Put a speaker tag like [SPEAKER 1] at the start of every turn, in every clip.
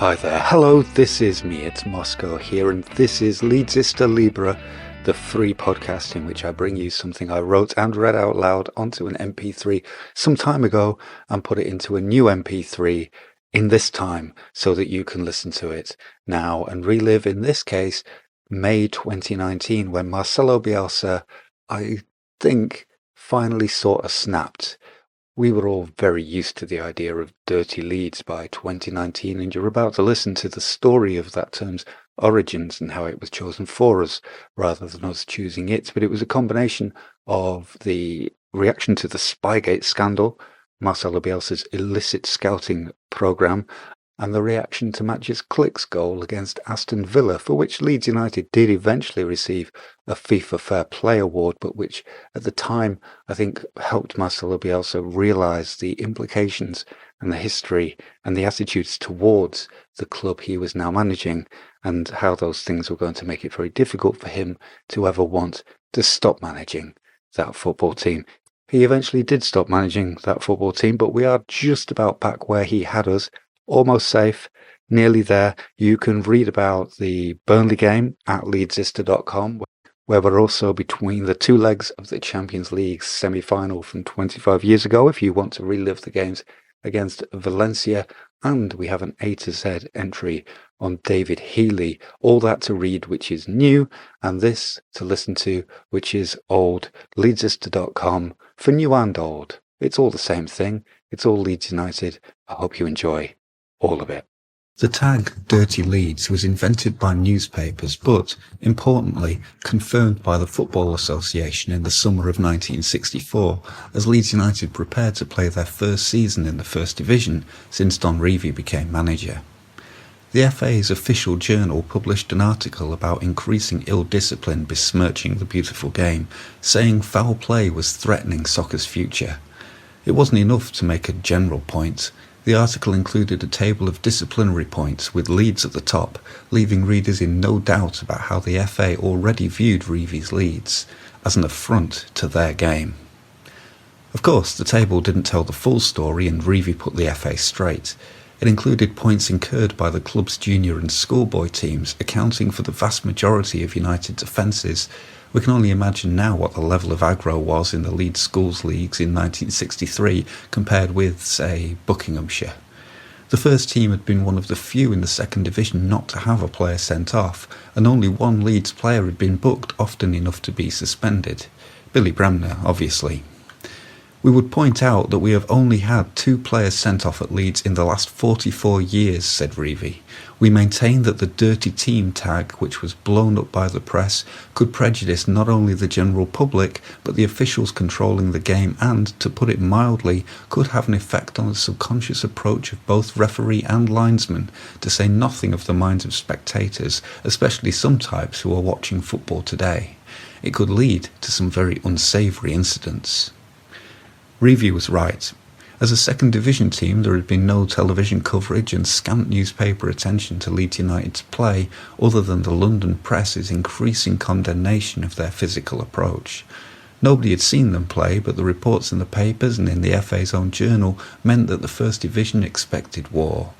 [SPEAKER 1] Hi there, hello, this is me, it's Moxco here, and this is Leedsista Libre, the free podcast in which I bring you something I wrote and read out loud onto an MP3 some time ago and put it into a new MP3 in this time so that you can listen to it now and relive, in this case, May 2019, when Marcelo Bielsa, I think, finally sort of snapped. We were all very used to the idea of Dirty Leeds by 2019, and you're about to listen to the story of that term's origins and how it was chosen for us rather than us choosing it. But it was a combination of the reaction to the Spygate scandal, Marcelo Bielsa's illicit scouting programme, and the reaction to Matches Click's goal against Aston Villa, for which Leeds United did eventually receive a FIFA Fair Play award, but which at the time I think helped Marcelo Bielsa realise the implications and the history and the attitudes towards the club he was now managing, and how those things were going to make it very difficult for him to ever want to stop managing that football team. He eventually did stop managing that football team, but we are just about back where he had us. Almost safe, nearly there. You can read about the Burnley game at Leedsista.com, where we're also between the two legs of the Champions League semi-final from 25 years ago, if you want to relive the games against Valencia. And we have an A to Z entry on David Healy. All that to read, which is new, and this to listen to, which is old. Leedsista.com for new and old. It's all the same thing. It's all Leeds United. I hope you enjoy all of it. The tag Dirty Leeds was invented by newspapers, but, importantly, confirmed by the Football Association in the summer of 1964, as Leeds United prepared to play their first season in the First Division since Don Revie became manager. The FA's official journal published an article about increasing ill discipline besmirching the beautiful game, saying foul play was threatening soccer's future. It wasn't enough to make a general point. The article included a table of disciplinary points with Leeds at the top, leaving readers in no doubt about how the FA already viewed Revie's Leeds as an affront to their game. Of course, the table didn't tell the full story, and Revie put the FA straight. It included points incurred by the club's junior and schoolboy teams, accounting for the vast majority of United's offences. We can only imagine now what the level of aggro was in the Leeds Schools Leagues in 1963 compared with, say, Buckinghamshire. The first team had been one of the few in the second division not to have a player sent off, and only one Leeds player had been booked often enough to be suspended. Billy Bremner, obviously. We would point out that we have only had 2 players sent off at Leeds in the last 44 years, said Revie. We maintain that the dirty team tag, which was blown up by the press, could prejudice not only the general public, but the officials controlling the game and, to put it mildly, could have an effect on the subconscious approach of both referee and linesman, to say nothing of the minds of spectators, especially some types who are watching football today. It could lead to some very unsavoury incidents. Revie was right. As a second division team, there had been no television coverage and scant newspaper attention to Leeds United's play, other than the London press's increasing condemnation of their physical approach. Nobody had seen them play, but the reports in the papers and in the FA's own journal meant that the First Division expected war.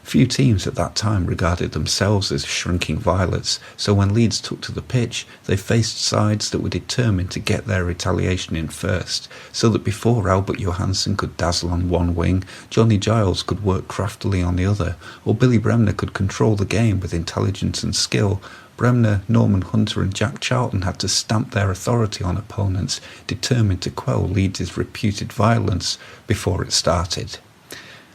[SPEAKER 1] Few teams at that time regarded themselves as shrinking violets, so when Leeds took to the pitch, they faced sides that were determined to get their retaliation in first, so that before Albert Johansson could dazzle on one wing, Johnny Giles could work craftily on the other, or Billy Bremner could control the game with intelligence and skill. Bremner, Norman Hunter and Jack Charlton had to stamp their authority on opponents, determined to quell Leeds' reputed violence before it started.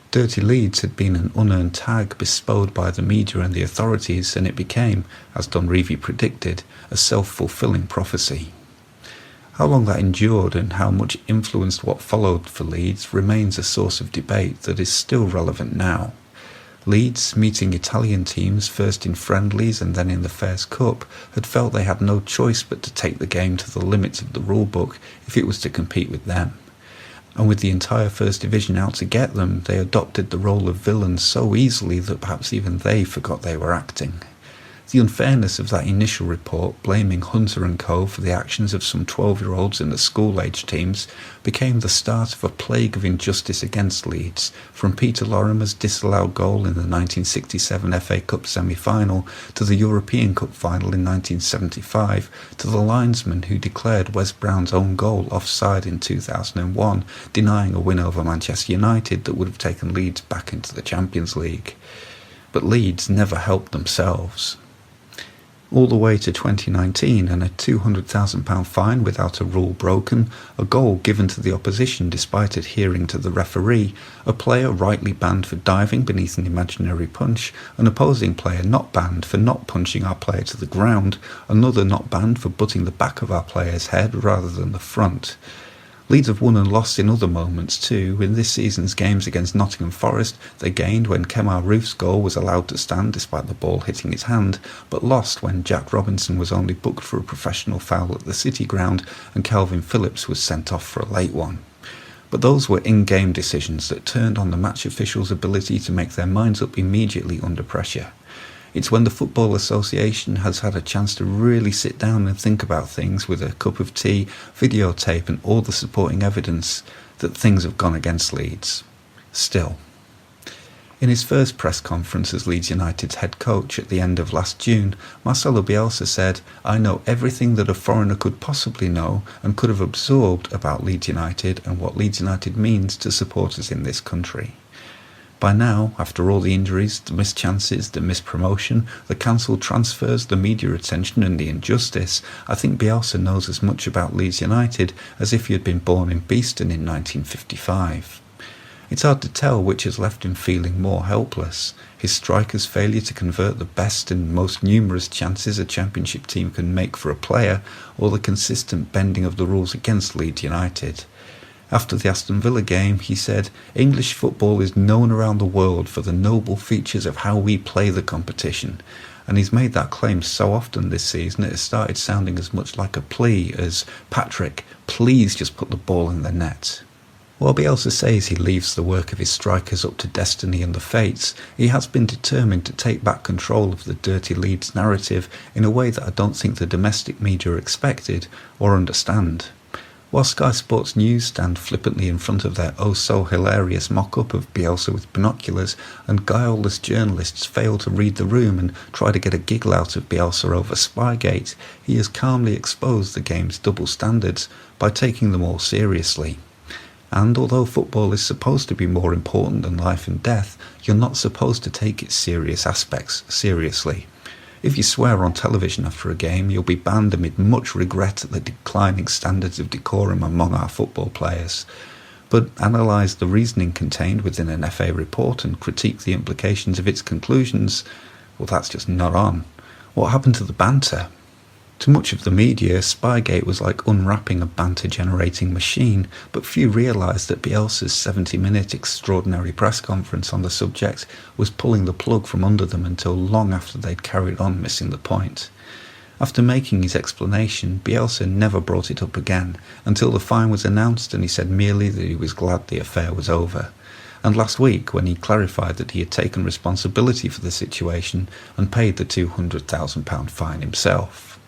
[SPEAKER 1] Dirty Leeds had been an unearned tag bestowed by the media and the authorities, and it became, as Don Revie predicted, a self-fulfilling prophecy. How long that endured and how much influenced what followed for Leeds remains a source of debate that is still relevant now. Leeds, meeting Italian teams first in friendlies and then in the Fairs Cup, had felt they had no choice but to take the game to the limits of the rulebook if it was to compete with them. And with the entire First Division out to get them, they adopted the role of villains so easily that perhaps even they forgot they were acting. The unfairness of that initial report, blaming Hunter and co. for the actions of some 12-year-olds in the school-age teams, became the start of a plague of injustice against Leeds, from Peter Lorimer's disallowed goal in the 1967 FA Cup semi-final to the European Cup final in 1975, to the linesman who declared Wes Brown's own goal offside in 2001, denying a win over Manchester United that would have taken Leeds back into the Champions League. But Leeds never helped themselves. All the way to 2019 and a £200,000 fine without a rule broken, a goal given to the opposition despite adhering to the referee, a player rightly banned for diving beneath an imaginary punch, an opposing player not banned for not punching our player to the ground, another not banned for butting the back of our player's head rather than the front. Leeds have won and lost in other moments too. In this season's games against Nottingham Forest, they gained when Kemar Roof's goal was allowed to stand despite the ball hitting his hand, but lost when Jack Robinson was only booked for a professional foul at the City Ground and Calvin Phillips was sent off for a late one. But those were in-game decisions that turned on the match officials' ability to make their minds up immediately under pressure. It's when the Football Association has had a chance to really sit down and think about things with a cup of tea, videotape and all the supporting evidence that things have gone against Leeds. Still. In his first press conference as Leeds United's head coach at the end of last June, Marcelo Bielsa said, "I know everything that a foreigner could possibly know and could have absorbed about Leeds United and what Leeds United means to supporters in this country." By now, after all the injuries, the missed chances, the missed promotion, the cancelled transfers, the media attention and the injustice, I think Bielsa knows as much about Leeds United as if he had been born in Beeston in 1955. It's hard to tell which has left him feeling more helpless, his striker's failure to convert the best and most numerous chances a championship team can make for a player, or the consistent bending of the rules against Leeds United. After the Aston Villa game, he said, "English football is known around the world for the noble features of how we play the competition." And he's made that claim so often this season it has started sounding as much like a plea as, "Patrick, please just put the ball in the net." While Bielsa says he leaves the work of his strikers up to destiny and the fates, he has been determined to take back control of the Dirty Leeds narrative in a way that I don't think the domestic media expected or understand. While Sky Sports News stand flippantly in front of their oh-so-hilarious mock-up of Bielsa with binoculars, and guileless journalists fail to read the room and try to get a giggle out of Bielsa over Spygate, he has calmly exposed the game's double standards by taking them all seriously. And although football is supposed to be more important than life and death, you're not supposed to take its serious aspects seriously. If you swear on television after a game, you'll be banned amid much regret at the declining standards of decorum among our football players. But analyse the reasoning contained within an FA report and critique the implications of its conclusions, well, that's just not on. What happened to the banter? To much of the media, Spygate was like unwrapping a banter-generating machine, but few realised that Bielsa's 70-minute extraordinary press conference on the subject was pulling the plug from under them until long after they'd carried on missing the point. After making his explanation, Bielsa never brought it up again, until the fine was announced and he said merely that he was glad the affair was over. And last week, when he clarified that he had taken responsibility for the situation and paid the £200,000 fine himself.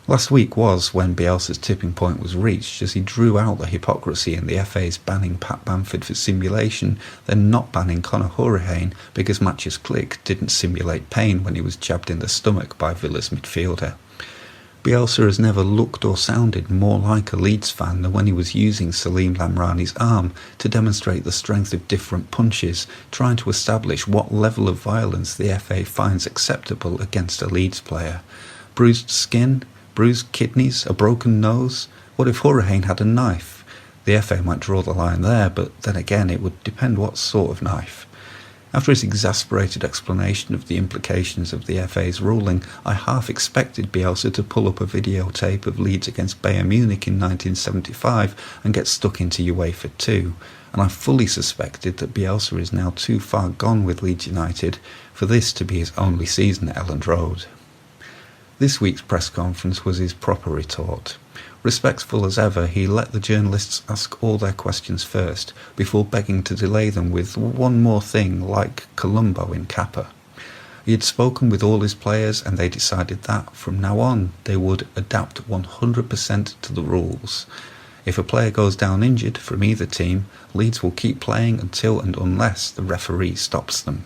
[SPEAKER 1] Last week was when Bielsa's tipping point was reached, as he drew out the hypocrisy in the FA's banning Pat Bamford for simulation, then not banning Conor Hourihane because Matches Click didn't simulate pain when he was jabbed in the stomach by Villa's midfielder. Bielsa has never looked or sounded more like a Leeds fan than when he was using Salim Lamrani's arm to demonstrate the strength of different punches, trying to establish what level of violence the FA finds acceptable against a Leeds player. Bruised skin? Bruised kidneys, a broken nose? What if Hourihane had a knife? The FA might draw the line there, but then again it would depend what sort of knife. After his exasperated explanation of the implications of the FA's ruling, I half expected Bielsa to pull up a videotape of Leeds against Bayern Munich in 1975 and get stuck into UEFA 2, and I fully suspected that Bielsa is now too far gone with Leeds United for this to be his only season at Elland Road. This week's press conference was his proper retort. Respectful as ever, he let the journalists ask all their questions first, before begging to delay them with one more thing like Columbo in Kappa. He had spoken with all his players and they decided that, from now on, they would adapt 100% to the rules. If a player goes down injured from either team, Leeds will keep playing until and unless the referee stops them.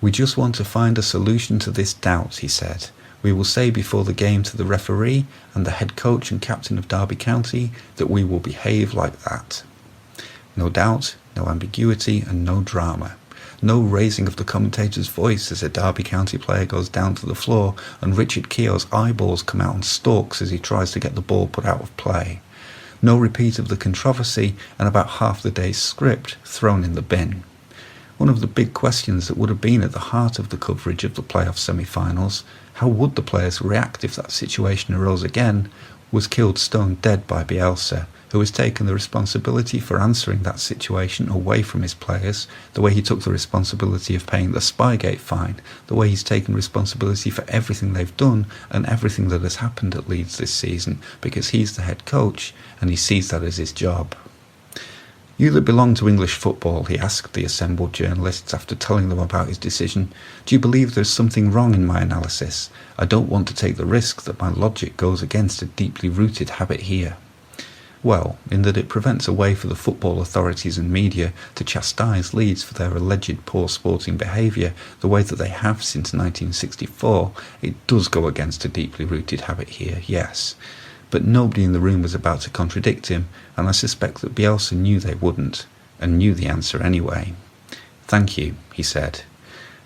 [SPEAKER 1] We just want to find a solution to this doubt, he said. We will say before the game to the referee and the head coach and captain of Derby County that we will behave like that. No doubt, no ambiguity and no drama. No raising of the commentator's voice as a Derby County player goes down to the floor and Richard Keogh's eyeballs come out on stalks as he tries to get the ball put out of play. No repeat of the controversy and about half the day's script thrown in the bin. One of the big questions that would have been at the heart of the coverage of the playoff semi-finals, how would the players react if that situation arose again, was killed stone dead by Bielsa, who has taken the responsibility for answering that situation away from his players, the way he took the responsibility of paying the Spygate fine, the way he's taken responsibility for everything they've done and everything that has happened at Leeds this season, because he's the head coach and he sees that as his job. You that belong to English football, he asked the assembled journalists after telling them about his decision, do you believe there's something wrong in my analysis? I don't want to take the risk that my logic goes against a deeply rooted habit here. Well, in that it prevents a way for the football authorities and media to chastise Leeds for their alleged poor sporting behaviour the way that they have since 1964, it does go against a deeply rooted habit here, yes. But nobody in the room was about to contradict him, and I suspect that Bielsa knew they wouldn't, and knew the answer anyway. Thank you, he said.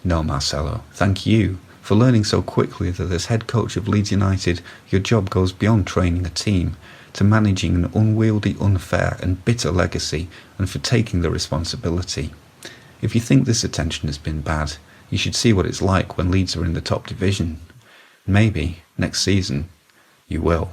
[SPEAKER 1] No, Marcelo, thank you for learning so quickly that as head coach of Leeds United, your job goes beyond training a team, to managing an unwieldy, unfair and bitter legacy, and for taking the responsibility. If you think this attention has been bad, you should see what it's like when Leeds are in the top division. Maybe, next season, you will.